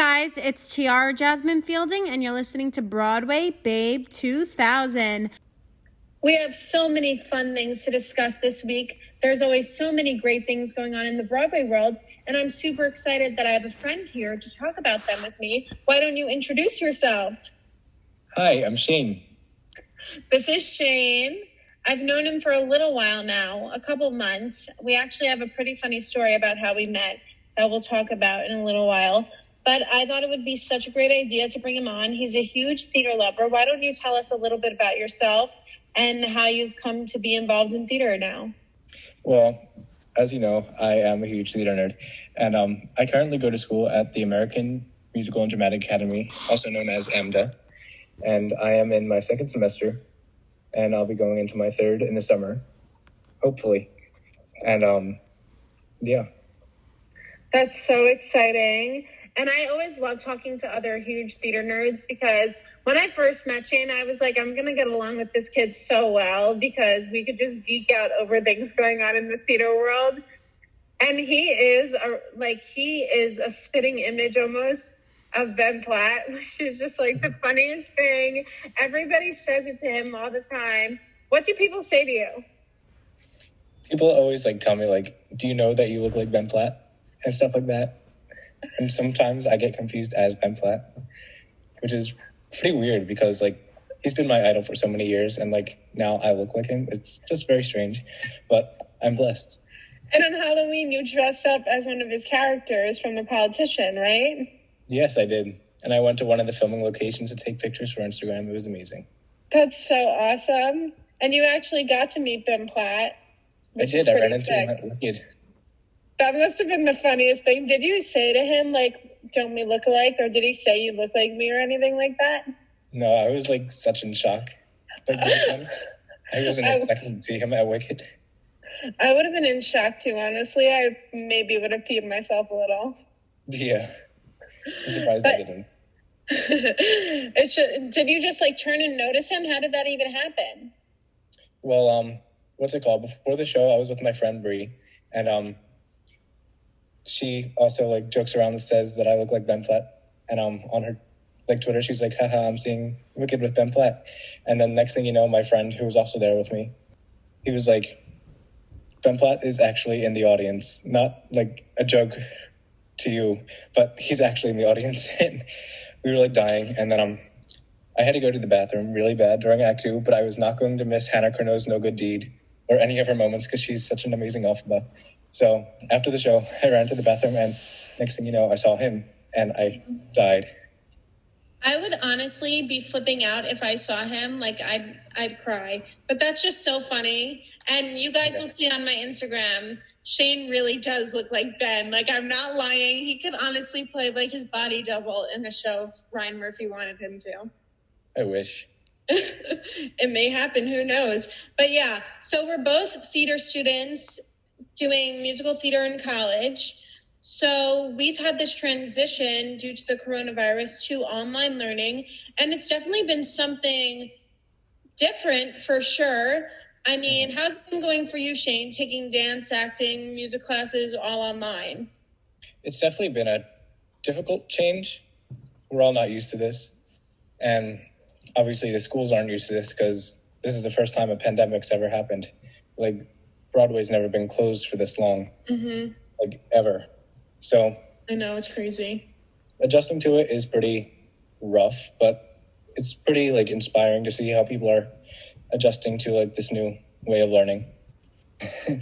guys, it's Tiara Jasmine Fielding, and you're listening to Broadway Babe 2000. We have so many fun things to discuss this week. There's always so many great things going on in the Broadway world, and I'm super excited that I have a friend here to talk about them with me. Why don't you introduce yourself? Hi, I'm Shane. This is Shane. I've known him for a little while now, a couple months. We actually have a pretty funny story about how we met that we'll talk about in a little while. But I thought it would be such a great idea to bring him on. He's a huge theater lover. Why don't you tell us a little bit about yourself and how you've come to be involved in theater now? Well, as you know, I am a huge theater nerd, and I currently go to school at the American Musical and Dramatic Academy, also known as AMDA, and I am in my second semester, and I'll be going into my third in the summer, hopefully, and yeah. That's so exciting. And I always love talking to other huge theater nerds because when I first met Shane, I was like, I'm going to get along with this kid so well because we could just geek out over things going on in the theater world. And he is a spitting image almost of Ben Platt, which is just like the funniest thing. Everybody says it to him all the time. What do people say to you? People always tell me do you know that you look like Ben Platt and stuff like that? And sometimes I get confused as Ben Platt, which is pretty weird because he's been my idol for so many years and now I look like him. It's just very strange, but I'm blessed. And on Halloween, you dressed up as one of his characters from The Politician, right? Yes, I did. And I went to one of the filming locations to take pictures for Instagram. It was amazing. That's so awesome. And you actually got to meet Ben Platt. I did. I ran into him at Wicked. That must have been the funniest thing. Did you say to him, don't we look alike? Or did he say you look like me or anything like that? No, I was such in shock. I wasn't expecting to see him at Wicked. I would have been in shock too, honestly. I maybe would have peed myself a little. Yeah. I'm surprised I didn't. Did you just turn and notice him? How did that even happen? Well, what's it called? Before the show, I was with my friend Bree, and she also jokes around and says that I look like Ben Platt, and on her Twitter she's like, haha, I'm seeing Wicked with Ben Platt. And then next thing you know, my friend who was also there with me, he was like, Ben Platt is actually in the audience, not a joke to you, but he's actually in the audience. And we were dying, and then I had to go to the bathroom really bad during Act 2, but I was not going to miss Hannah Corneau's No Good Deed or any of her moments because she's such an amazing alphabet. So after the show, I ran to the bathroom, and next thing you know, I saw him, and I died. I would honestly be flipping out if I saw him. I'd cry. But that's just so funny. And you guys will see on my Instagram, Shane really does look like Ben. I'm not lying. He could honestly play his body double in the show if Ryan Murphy wanted him to. I wish. It may happen. Who knows? But yeah, so we're both theater students doing musical theater in college. So we've had this transition due to the coronavirus to online learning, and it's definitely been something different for sure. I mean, how's it been going for you, Shane, taking dance, acting, music classes all online? It's definitely been a difficult change. We're all not used to this. And obviously the schools aren't used to this because this is the first time a pandemic's ever happened. Broadway's never been closed for this long, ever. So I know, it's crazy. Adjusting to it is pretty rough, but it's pretty inspiring to see how people are adjusting to this new way of learning.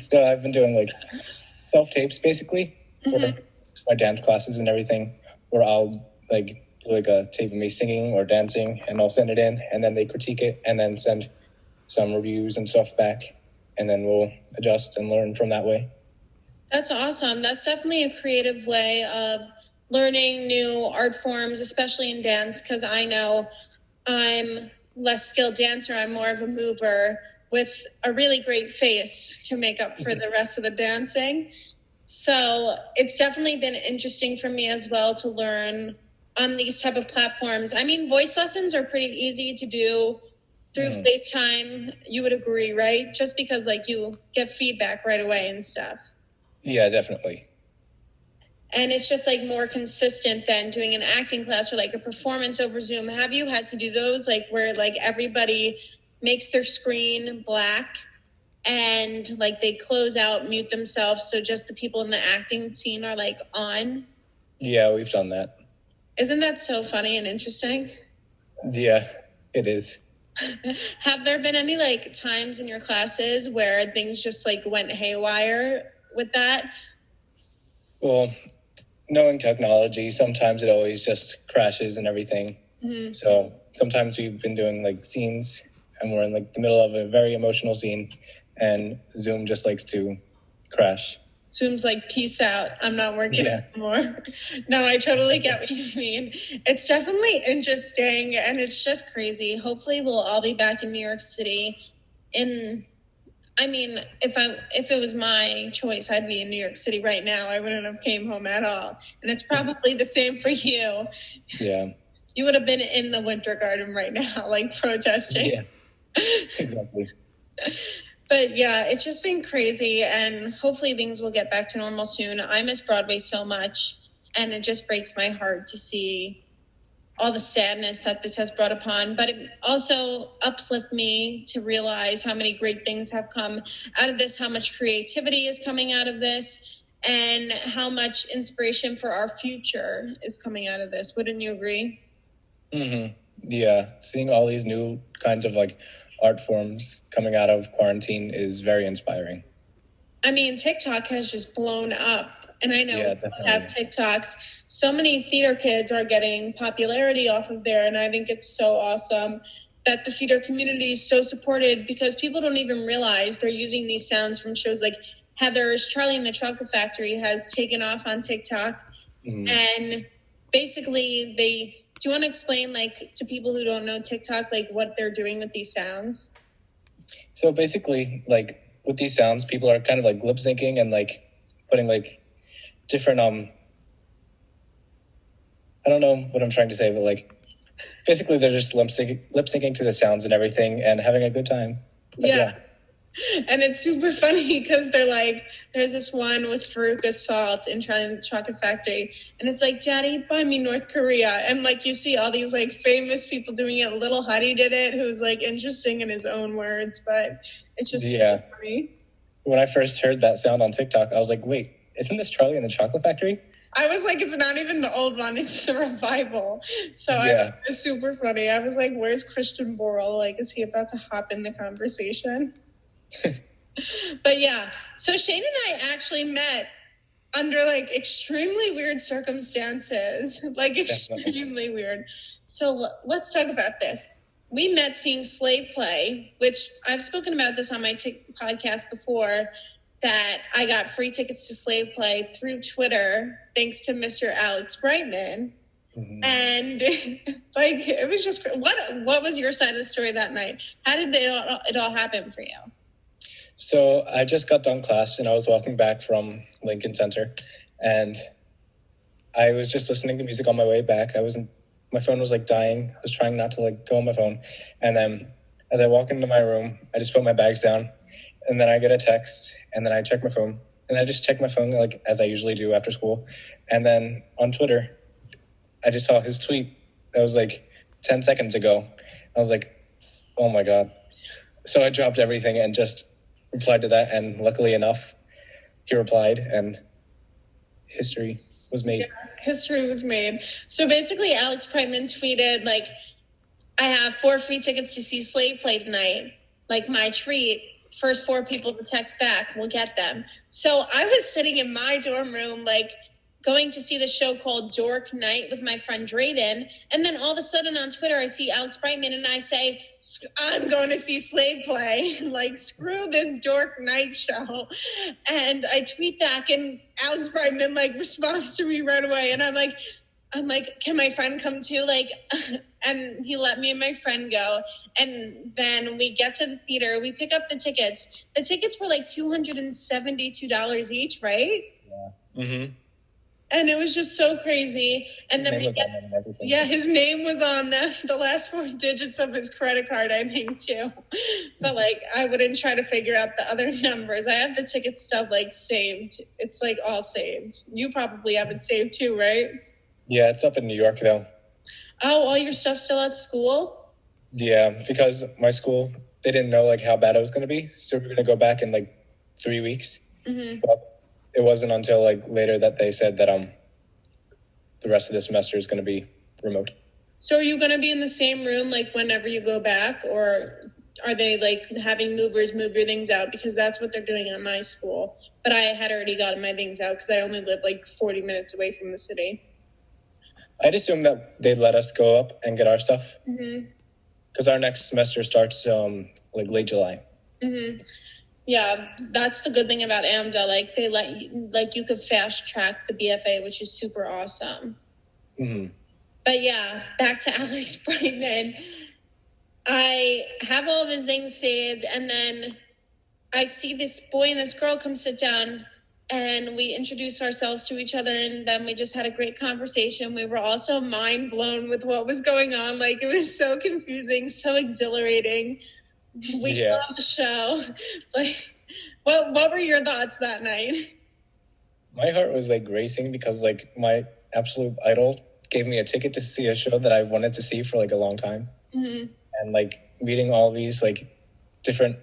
So I've been doing self-tapes basically for my dance classes and everything, where I'll do a tape of me singing or dancing, and I'll send it in, and then they critique it and then send some reviews and stuff back. And then we'll adjust and learn from that way. That's awesome. That's definitely a creative way of learning new art forms, especially in dance, because I know I'm less skilled dancer. I'm more of a mover with a really great face to make up for the rest of the dancing. So it's definitely been interesting for me as well to learn on these type of platforms. I mean, voice lessons are pretty easy to do through FaceTime. You would agree, right? Just because you get feedback right away and stuff. Yeah, definitely. And it's just like more consistent than doing an acting class or like a performance over Zoom. Have you had to do those like where like everybody makes their screen black and like they close out, mute themselves, so just the people in the acting scene are like on? Yeah, we've done that. Isn't that so funny and interesting? Yeah, it is. Have there been any like times in your classes where things just like went haywire with that? Well, knowing technology, sometimes it always just crashes and everything. Mm-hmm. So sometimes we've been doing like scenes and we're in like the middle of a very emotional scene and Zoom just likes to crash. Zoom's like, peace out, I'm not working anymore. No, I totally get what you mean. It's definitely interesting and it's just crazy. Hopefully we'll all be back in New York City I mean, if it was my choice, I'd be in New York City right now. I wouldn't have came home at all. And it's probably the same for you. Yeah. You would have been in the Winter Garden right now, like protesting. Yeah, exactly. But yeah, it's just been crazy and hopefully things will get back to normal soon. I miss Broadway so much and it just breaks my heart to see all the sadness that this has brought upon, but it also uplifts me to realize how many great things have come out of this, how much creativity is coming out of this, and how much inspiration for our future is coming out of this. Wouldn't you agree? Mm-hmm. Yeah, seeing all these new kinds of like art forms coming out of quarantine is very inspiring. I mean, TikTok has just blown up. And I know we have TikToks. So many theater kids are getting popularity off of there. And I think it's so awesome that the theater community is so supported because people don't even realize they're using these sounds from shows like Heather's. Charlie and the Chocolate Factory has taken off on TikTok. Mm-hmm. And basically do you want to explain like to people who don't know TikTok, like what they're doing with these sounds? So basically like with these sounds, people are kind of like lip syncing and like putting like different I don't know what I'm trying to say, but like basically they're just lip syncing to the sounds and everything and having a good time. Yeah. And it's super funny because they're like, there's this one with Veruca Salt in Charlie and the Chocolate Factory, and it's like, Daddy, buy me North Korea. And like you see all these like famous people doing it. Little Huddy did it, who's like interesting in his own words, but it's just super funny. When I first heard that sound on TikTok, I was like, wait, isn't this Charlie and the Chocolate Factory? I was like, it's not even the old one, it's the revival. So it's super funny. I was like, where's Christian Borle? Like, is he about to hop in the conversation? But yeah, so Shane and I actually met under like extremely weird circumstances, like extremely weird. So let's talk about this. We met seeing Slave Play, which I've spoken about this on my podcast before, that I got free tickets to Slave Play through Twitter, thanks to Mr. Alex Brightman. Mm-hmm. And like, it was just, what was your side of the story that night? How did it all happen for you? So I just got done class and I was walking back from Lincoln Center and I was just listening to music on my way back. My phone was like dying. I was trying not to like go on my phone. And then as I walk into my room, I just put my bags down and then I get a text and then I check my phone and I just check my phone like as I usually do after school. And then on Twitter, I just saw his tweet that was like 10 seconds ago. I was like, oh my God. So I dropped everything and just replied to that. And luckily enough, he replied and history was made. Yeah, history was made. So basically Alex Brightman tweeted like, I have 4 free tickets to see Slave Play tonight. Like my treat. First 4 people to text back will get them. So I was sitting in my dorm room, like going to see the show called Dork Night with my friend Drayden. And then all of a sudden on Twitter, I see Alex Brightman and I say, I'm going to see Slave Play. Like, screw this Dork Night show. And I tweet back and Alex Brightman like responds to me right away. And I'm like, can my friend come too? Like, and he let me and my friend go. And then we get to the theater. We pick up the tickets. The tickets were like $272 each, right? Yeah. Mm-hmm. And it was just so crazy. And then his name was on the last 4 digits of his credit card, I think, too. But like, I wouldn't try to figure out the other numbers. I have the ticket stub like saved. It's like all saved. You probably have it saved too, right? Yeah, it's up in New York though. Oh, all your stuff's still at school? Yeah, because my school, they didn't know like how bad it was going to be, so we were going to go back in like 3 weeks. Mm-hmm. But it wasn't until like later that they said that the rest of the semester is going to be remote. So are you going to be in the same room like whenever you go back, or are they like having movers move your things out? Because that's what they're doing at my school. But I had already gotten my things out because I only live like 40 minutes away from the city. I'd assume that they'd let us go up and get our stuff. Mm-hmm. Because our next semester starts like late July. Mm-hmm. Yeah, that's the good thing about AMDA. Like they let you, like you could fast track the BFA, which is super awesome. Mm-hmm. But yeah, back to Alex Brightman. I have all of his things saved, and then I see this boy and this girl come sit down, and we introduce ourselves to each other, and then we just had a great conversation. We were also mind blown with what was going on. Like, it was so confusing, so exhilarating. We saw the show. Like, what were your thoughts that night? My heart was like racing because like my absolute idol gave me a ticket to see a show that I wanted to see for like a long time. Mm-hmm. And like meeting all these like different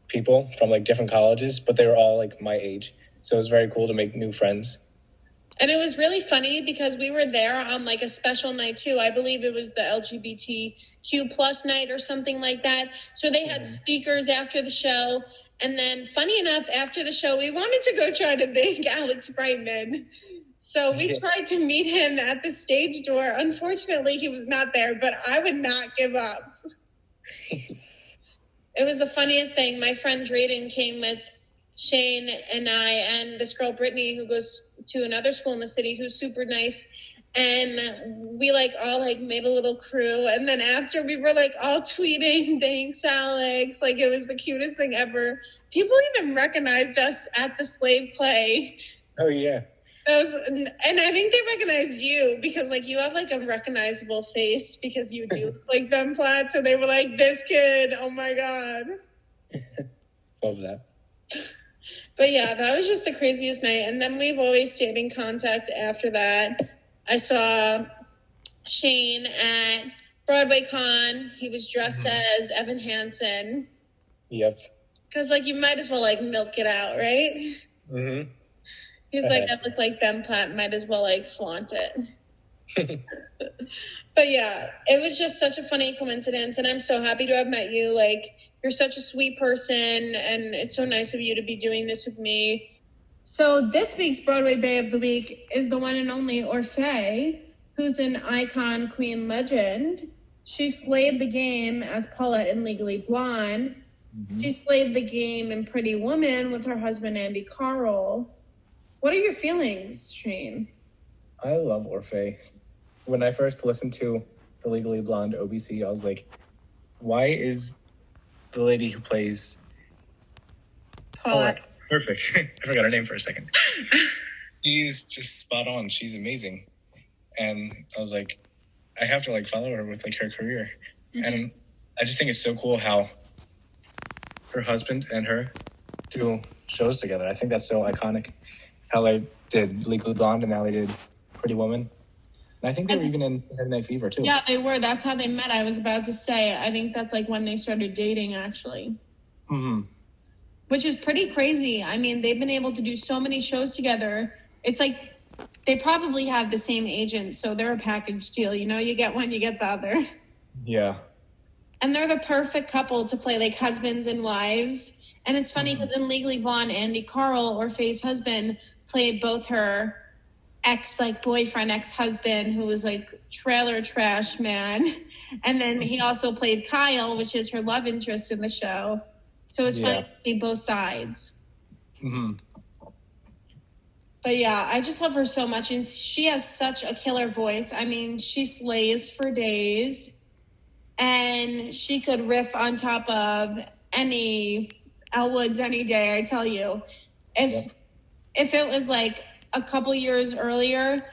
people from like different colleges, but they were all like my age. So it was very cool to make new friends. And it was really funny because we were there on like a special night too. I believe it was the LGBTQ plus night or something like that. So they had speakers after the show. And then funny enough, after the show, we wanted to go try to thank Alex Brightman. So we tried to meet him at the stage door. Unfortunately, he was not there, but I would not give up. It was the funniest thing. My friend Drayden came with Shane and I and this girl Brittany, who goes to another school in the city, who's super nice, and we like all like made a little crew, and then after we were like all tweeting thanks Alex. Like, it was the cutest thing ever. People even recognized us at the slave play. Oh yeah, and I think they recognized you because like you have like a recognizable face because you do like Ben Platt, so they were like, this kid, oh my god. Love that. But yeah, that was just the craziest night. And then we've always stayed in contact after that. I saw Shane at Broadway Con. He was dressed as Evan Hansen. Yep. Because, like, you might as well, like, milk it out, right? Mm-hmm. He's like, I look like Ben Platt. Might as well, like, flaunt it. But yeah, it was just such a funny coincidence. And I'm so happy to have met you. Like, you're such a sweet person, and it's so nice of you to be doing this with me. So this week's Broadway Bae of the Week is the one and only Orfeh, who's an icon, queen, legend. She slayed the game as Paulette in Legally Blonde. Mm-hmm. She slayed the game in Pretty Woman with her husband, Andy Carroll. What are your feelings, Shane? I love Orfeh. When I first listened to the Legally Blonde OBC, I was like, why is the lady who plays Paulette? Perfect. I forgot her name for a second. She's just spot on. She's amazing. And I was like, I have to like follow her with like her career. Mm-hmm. And I just think it's so cool how her husband and her do shows together. I think that's so iconic. How they did Legally Blonde and now they did Pretty Woman. And I think they were even in Saturday Night Fever too. Yeah, they were. That's how they met. I was about to say, I think that's like when they started dating, actually. Mm-hmm. Which is pretty crazy. I mean, they've been able to do so many shows together. It's like they probably have the same agent, so they're a package deal. You know, you get one, you get the other. Yeah. And they're the perfect couple to play like husbands and wives. And it's funny because in Legally Blonde, Andy Carroll, Orfeh's husband, played both her ex-boyfriend, ex-husband, who was like trailer trash man. And then he also played Kyle, which is her love interest in the show. So it's fun to see both sides. Mm-hmm. But yeah, I just love her so much. And she has such a killer voice. I mean, she slays for days. And she could riff on top of any Elle Woods any day, I tell you. If it was like a couple years earlier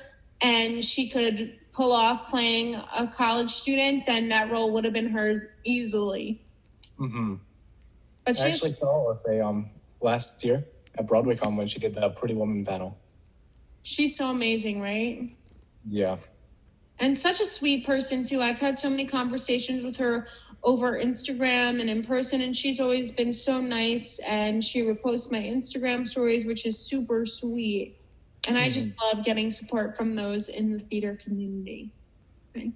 and she could pull off playing a college student, then that role would have been hers easily. Mm-hmm. But I actually saw her last year at Broadway Con when she did the Pretty Woman panel. She's so amazing, right? Yeah. And such a sweet person, too. I've had so many conversations with her over Instagram and in person, and she's always been so nice, and she reposts my Instagram stories, which is super sweet. And I just love getting support from those in the theater community. Okay.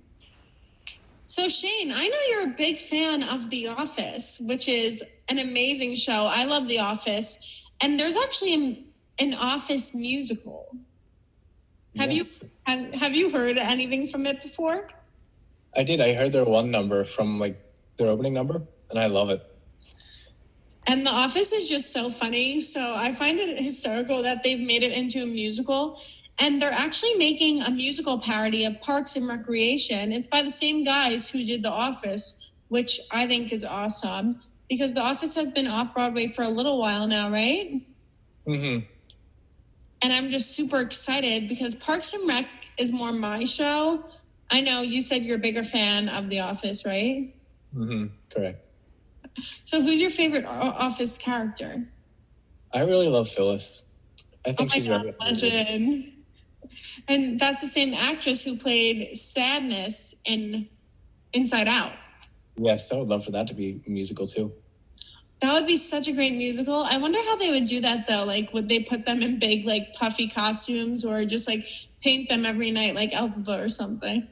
So, Shane, I know you're a big fan of The Office, which is an amazing show. I love The Office. And there's actually an Office musical. Yes. Have you heard anything from it before? I did. I heard their one number from their opening number, and I love it. And The Office is just so funny. So I find it hysterical that they've made it into a musical. And they're actually making a musical parody of Parks and Recreation. It's by the same guys who did The Office, which I think is awesome. Because The Office has been off-Broadway for a little while now, right? Mm-hmm. And I'm just super excited because Parks and Rec is more my show. I know you said you're a bigger fan of The Office, right? Mm-hmm. Correct. So who's your favorite Office character? I really love Phyllis. I think she's very legend. And that's the same actress who played Sadness in Inside Out. Yes, I would love for that to be a musical too. That would be such a great musical. I wonder how they would do that, though. Would they put them in big, puffy costumes or just, paint them every night like Elphaba or something?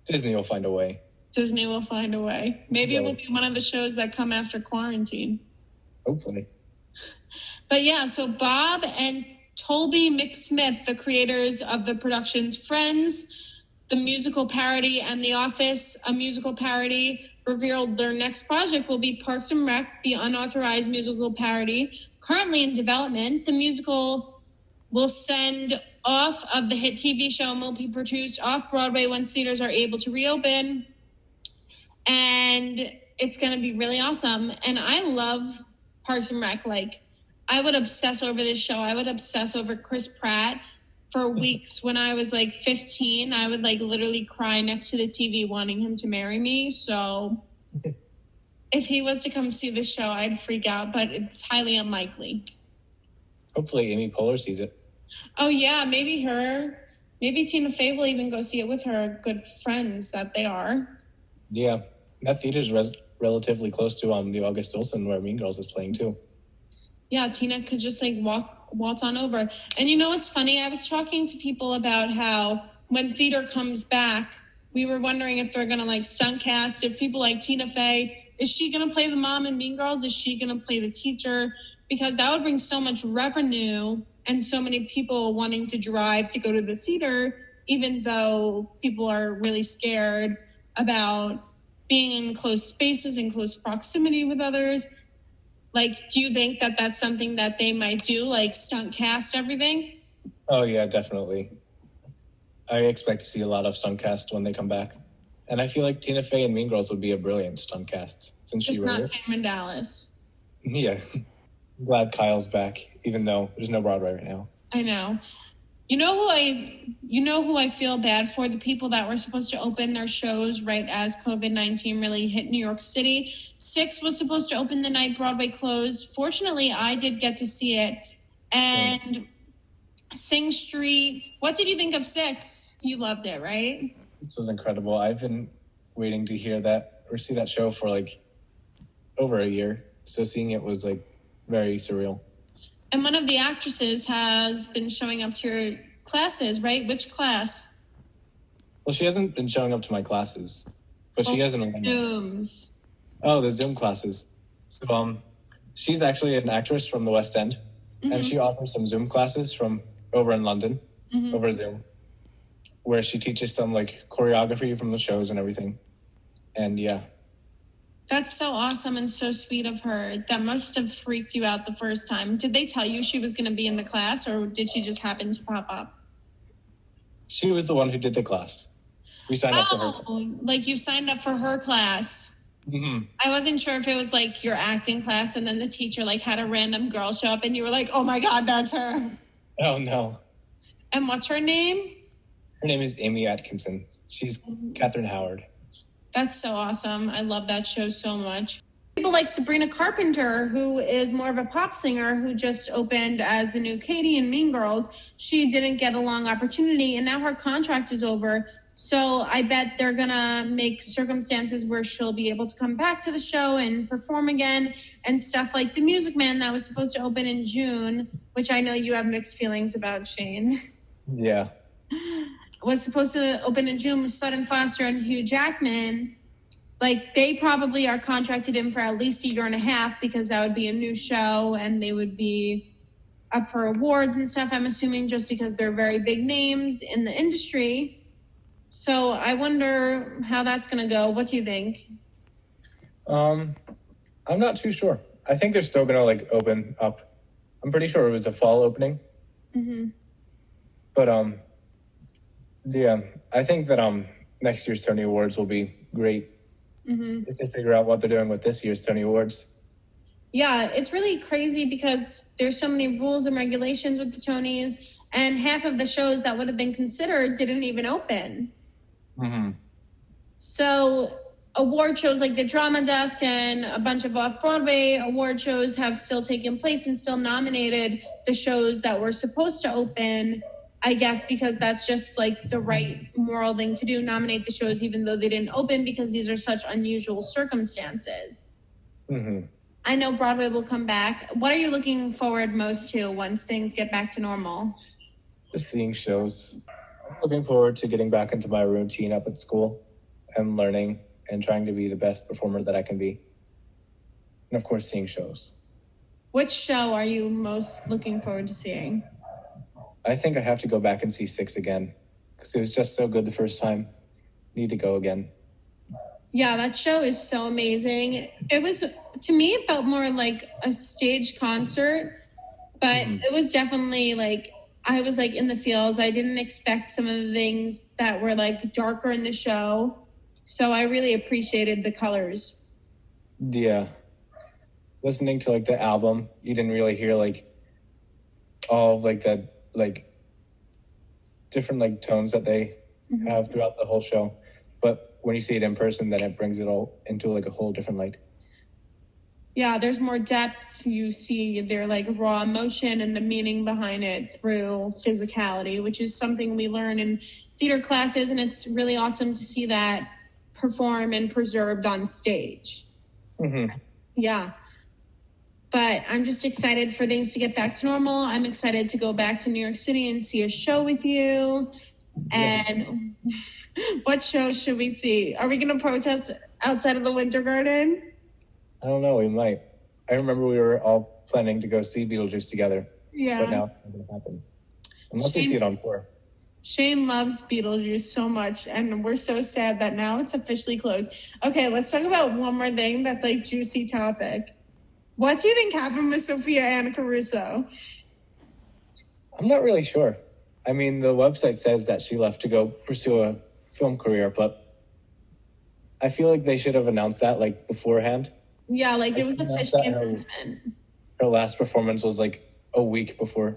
Disney will find a way. Disney will find a way. Maybe it will be one of the shows that come after quarantine. Hopefully. But, yeah, so Bob and Toby McSmith, the creators of the productions Friends, the musical parody, and The Office, a musical parody, revealed their next project will be Parks and Rec, the unauthorized musical parody. Currently in development, the musical will send off of the hit TV show and will be produced off-Broadway once theaters are able to reopen. And it's going to be really awesome. And I love Parks and Rec. I would obsess over this show. I would obsess over Chris Pratt for weeks. When I was 15, I would literally cry next to the TV wanting him to marry me. So if he was to come see this show, I'd freak out, but it's highly unlikely. Hopefully Amy Poehler sees it. Oh yeah, maybe her. Maybe Tina Fey will even go see it with her good friends that they are. Yeah, that theater's relatively close to the August Olsen where Mean Girls is playing too. Yeah, Tina could just waltz on over. And you know what's funny? I was talking to people about how when theater comes back, we were wondering if they're going to stunt cast, if people like Tina Fey, is she going to play the mom in Mean Girls? Is she going to play the teacher? Because that would bring so much revenue and so many people wanting to drive to go to the theater, even though people are really scared about being in close spaces and close proximity with others. Do you think that that's something that they might do, stunt cast everything? Oh, yeah, definitely. I expect to see a lot of stunt cast when they come back. And I feel like Tina Fey and Mean Girls would be a brilliant stunt cast since she wrote it. It's not Cameron Dallas. Yeah. I'm glad Kyle's back, even though there's no Broadway right now. I know. You know who I feel bad for? The people that were supposed to open their shows right as COVID-19 really hit New York City. Six was supposed to open the night Broadway closed. Fortunately, I did get to see it. And Sing Street. What did you think of Six? You loved it, right? This was incredible. I've been waiting to hear that or see that show for over a year. So seeing it was very surreal. And one of the actresses has been showing up to your classes, right? Which class? Well, she hasn't been showing up to my classes, but she hasn't. Zooms. Oh, the Zoom classes. So, she's actually an actress from the West End, and she offers some Zoom classes from over in London, over Zoom, where she teaches some choreography from the shows and everything. And yeah. That's so awesome and so sweet of her. That must have freaked you out the first time. Did they tell you she was going to be in the class, or did she just happen to pop up? She was the one who did the class. We signed up for her. You signed up for her class. Mm-hmm. I wasn't sure if it was your acting class and then the teacher had a random girl show up and you were like, oh my God, that's her. Oh no. And what's her name? Her name is Amy Atkinson. She's Catherine Howard. That's so awesome. I love that show so much. People like Sabrina Carpenter, who is more of a pop singer, who just opened as the new Katie in Mean Girls. She didn't get a long opportunity, and now her contract is over. So I bet they're going to make circumstances where she'll be able to come back to the show and perform again and stuff like The Music Man that was supposed to open in June, which I know you have mixed feelings about, Shane. Yeah. Was supposed to open in June with Sutton Foster and Hugh Jackman. Like, they probably are contracted in for at least a year and a half because that would be a new show and they would be up for awards and stuff, I'm assuming, just because they're very big names in the industry. So I wonder how that's going to go. What do you think? I'm not too sure. I think they're still going to, like, open up. I'm pretty sure it was a fall opening. Mm-hmm. But, yeah, I think that next year's Tony Awards will be great. Mm-hmm. If they figure out what they're doing with this year's Tony Awards. Yeah, it's really crazy because there's so many rules and regulations with the Tonys, and half of the shows that would have been considered didn't even open. Mm-hmm. So award shows like the Drama Desk and a bunch of off-Broadway award shows have still taken place and still nominated the shows that were supposed to open, I guess, because that's just like the right moral thing to do, nominate the shows even though they didn't open because these are such unusual circumstances. Mm-hmm. I know Broadway will come back. What are you looking forward most to once things get back to normal? Just seeing shows. I'm looking forward to getting back into my routine up at school and learning and trying to be the best performer that I can be. And of course, seeing shows. Which show are you most looking forward to seeing? I think I have to go back and see 6 again because it was just so good the first time. Need to go again. Yeah, that show is so amazing. It was, to me, it felt more like a stage concert, but it was definitely like, I was like in the feels. I didn't expect some of the things that were like darker in the show. So I really appreciated the colors. Yeah. Listening to like the album, you didn't really hear like all of like that, like different like tones that they have throughout the whole show. But when you see it in person, then it brings it all into like a whole different light. Yeah, there's more depth. You see their like raw emotion and the meaning behind it through physicality, which is something we learn in theater classes. And it's really awesome to see that perform and preserved on stage. Mm-hmm. Yeah. But I'm just excited for things to get back to normal. I'm excited to go back to New York City and see a show with you. And what show should we see? Are we going to protest outside of the Winter Garden? I don't know. We might. I remember we were all planning to go see Beetlejuice together. Yeah. But now it's not going to happen. Unless we see it on tour. Shane loves Beetlejuice so much, and we're so sad that now it's officially closed. Okay, let's talk about one more thing that's like juicy topic. What do you think happened with Sophia Anna Caruso? I'm not really sure. I mean, the website says that she left to go pursue a film career, but I feel like they should have announced that like beforehand. Yeah, like it was official announcement. Her last performance was like a week before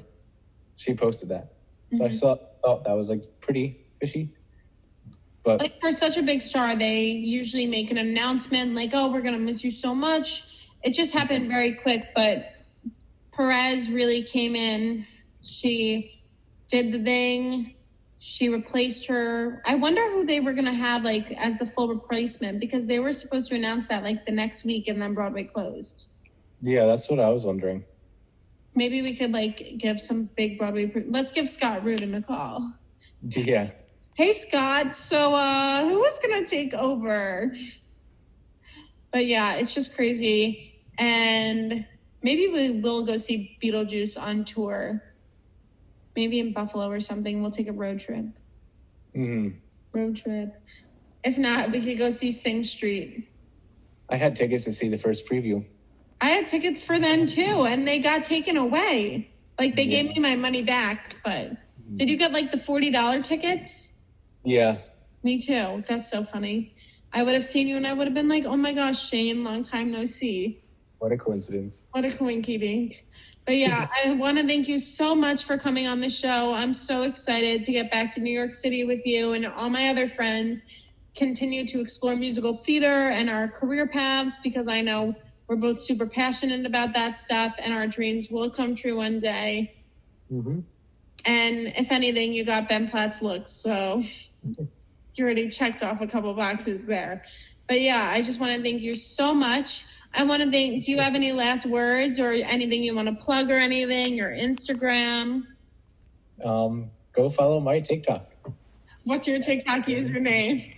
she posted that. So I thought that was like pretty fishy. But like for such a big star, they usually make an announcement like, oh, we're going to miss you so much. It just happened very quick, but Perez really came in. She did the thing. She replaced her. I wonder who they were going to have like as the full replacement because they were supposed to announce that like the next week and then Broadway closed. Yeah, that's what I was wondering. Maybe we could like give some big Broadway. Let's give Scott Rudin a call. Yeah. Hey, Scott. So who is going to take over? But yeah, it's just crazy. And maybe we will go see Beetlejuice on tour. Maybe in Buffalo or something. We'll take a road trip. Mm-hmm. Road trip. If not, we could go see Sing Street. I had tickets to see the first preview. I had tickets for them too, and they got taken away. Like they gave me my money back, but did you get like the $40 tickets? Yeah. Me too. That's so funny. I would have seen you and I would have been like, oh my gosh, Shane, long time no see. What a coincidence. What a coinky dink. But yeah, I want to thank you so much for coming on the show. I'm so excited to get back to New York City with you and all my other friends, continue to explore musical theater and our career paths, because I know we're both super passionate about that stuff and our dreams will come true one day. Mm-hmm. And if anything, you got Ben Platt's looks, so you already checked off a couple boxes there. But yeah, I just want to thank you so much. I want to thank, do you have any last words or anything you want to plug or anything, your Instagram? Go follow my TikTok. What's your TikTok username?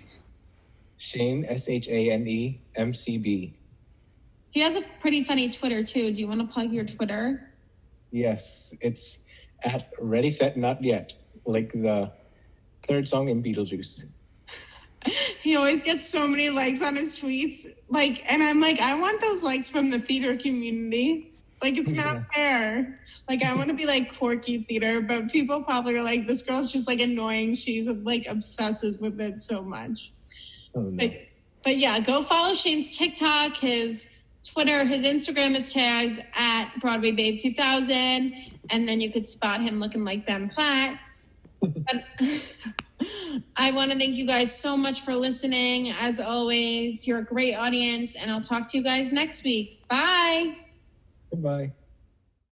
Shane, SHANE, MCB. He has a pretty funny Twitter too. Do you want to plug your Twitter? Yes, it's at Ready, Set, Not Yet, like the third song in Beetlejuice. He always gets so many likes on his tweets. And I'm like, I want those likes from the theater community. It's not fair. I want to be quirky theater, but people probably are like, this girl's just annoying. She's obsesses with it so much. Oh, no. But yeah, go follow Shane's TikTok, his Twitter, his Instagram is tagged at Broadway Babe 2000, and then you could spot him looking like Ben Platt. But I want to thank you guys so much for listening. As always, you're a great audience, and I'll talk to you guys next week. Bye. Goodbye.